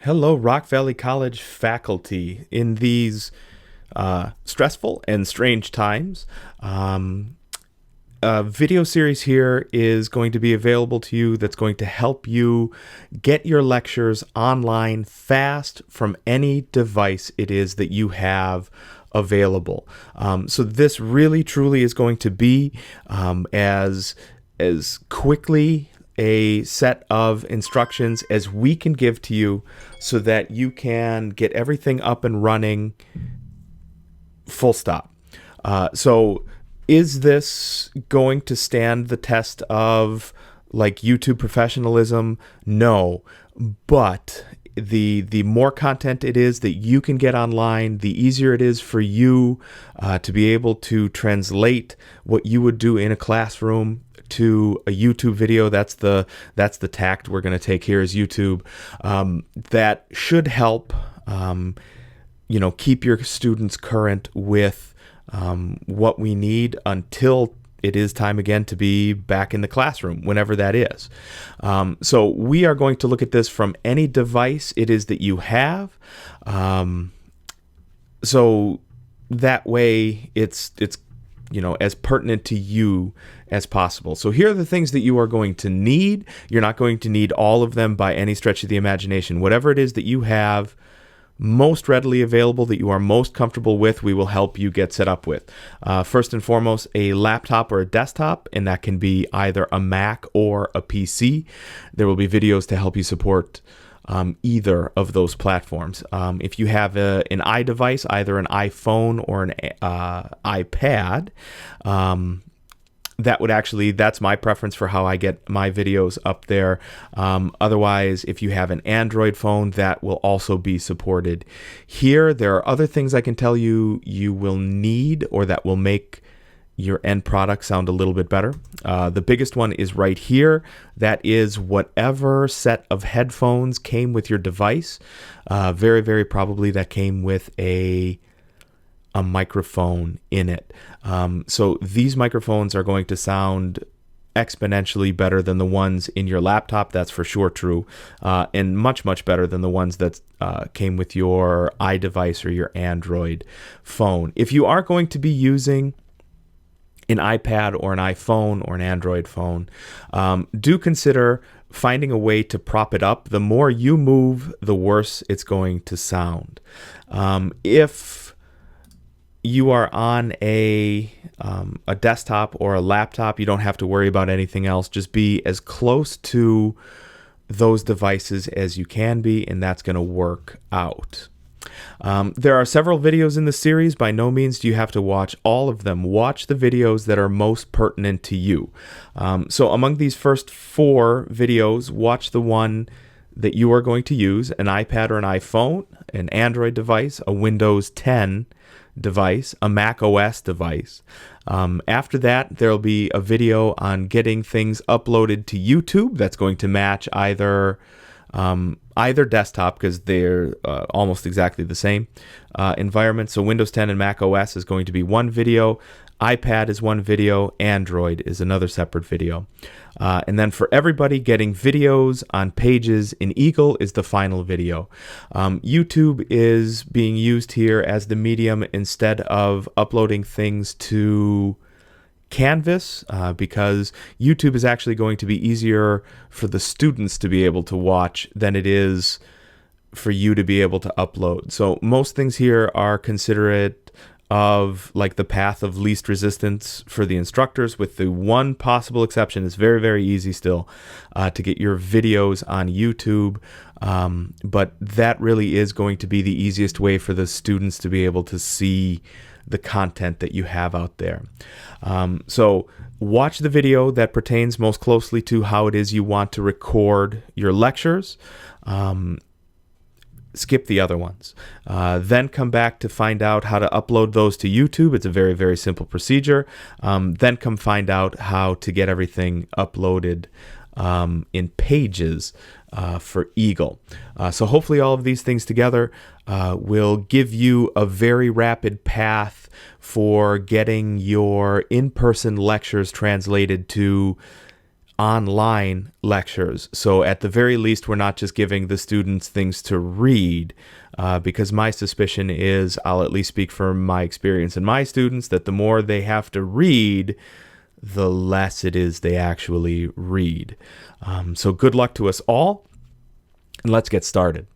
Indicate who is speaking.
Speaker 1: Hello, Rock Valley College faculty. In these stressful and strange times, a video series here is going to be available to you that's going to help you get your lectures online fast from any device it is that you have available. So this really truly is going to be as quickly a set of instructions as we can give to you so that you can get everything up and running full stop. So is this going to stand the test of like YouTube professionalism? No, but the more content it is that you can get online, the easier it is for you to be able to translate what you would do in a classroom to a YouTube video. That's the tact we're going to take here is YouTube. That should help keep your students current with what we need until it is time again to be back in the classroom, whenever that is. So we are going to look at this from any device it is that you have. So that way it's as pertinent to you as possible. So here are the things that you are going to need. You're not going to need all of them by any stretch of the imagination. Whatever it is that you have most readily available, that you are most comfortable with, we will help you get set up with. First and foremost, a laptop or a desktop, and that can be either a Mac or a PC. There will be videos to help you support either of those platforms. If you have an iDevice, either an iPhone or an iPad, that's my preference for how I get my videos up there. Otherwise, if you have an Android phone, that will also be supported. Here, there are other things I can tell you will need or that will make your end product sound a little bit better. The biggest one is right here. That is whatever set of headphones came with your device. Very, very probably that came with a microphone in it. So these microphones are going to sound exponentially better than the ones in your laptop. That's for sure true. And much, much better than the ones that came with your iDevice or your Android phone. If you are going to be using an iPad or an iPhone or an Android phone, do consider finding a way to prop it up. The more you move, the worse it's going to sound. If you are on a desktop or a laptop, you don't have to worry about anything else. Just be as close to those devices as you can be, and that's going to work out. There are several videos in the series. By no means do you have to watch all of them. Watch the videos that are most pertinent to you. So among these first 4 videos, watch the one that you are going to use, an iPad or an iPhone, an Android device, a Windows 10 device, a Mac OS device. After that, there'll be a video on getting things uploaded to YouTube that's going to match either desktop, because they're almost exactly the same environment. So Windows 10 and Mac OS is going to be one video. iPad is one video. Android is another separate video. And then for everybody, getting videos on Pages in Eagle is the final video. YouTube is being used here as the medium instead of uploading things to Canvas, because YouTube is actually going to be easier for the students to be able to watch than it is for you to be able to upload. So most things here are considerate of like the path of least resistance for the instructors, with the one possible exception. It's very, very easy still to get your videos on YouTube, but that really is going to be the easiest way for the students to be able to see the content that you have out there. So watch the video that pertains most closely to how it is you want to record your lectures. Skip the other ones. Then come back to find out how to upload those to YouTube. It's a very, very simple procedure. Then come find out how to get everything uploaded in Pages for Eagle. So hopefully all of these things together will give you a very rapid path for getting your in-person lectures translated to online lectures. So at the very least, we're not just giving the students things to read, because my suspicion is, I'll at least speak from my experience and my students, that the more they have to read, the less it is they actually read. So good luck to us all, and let's get started.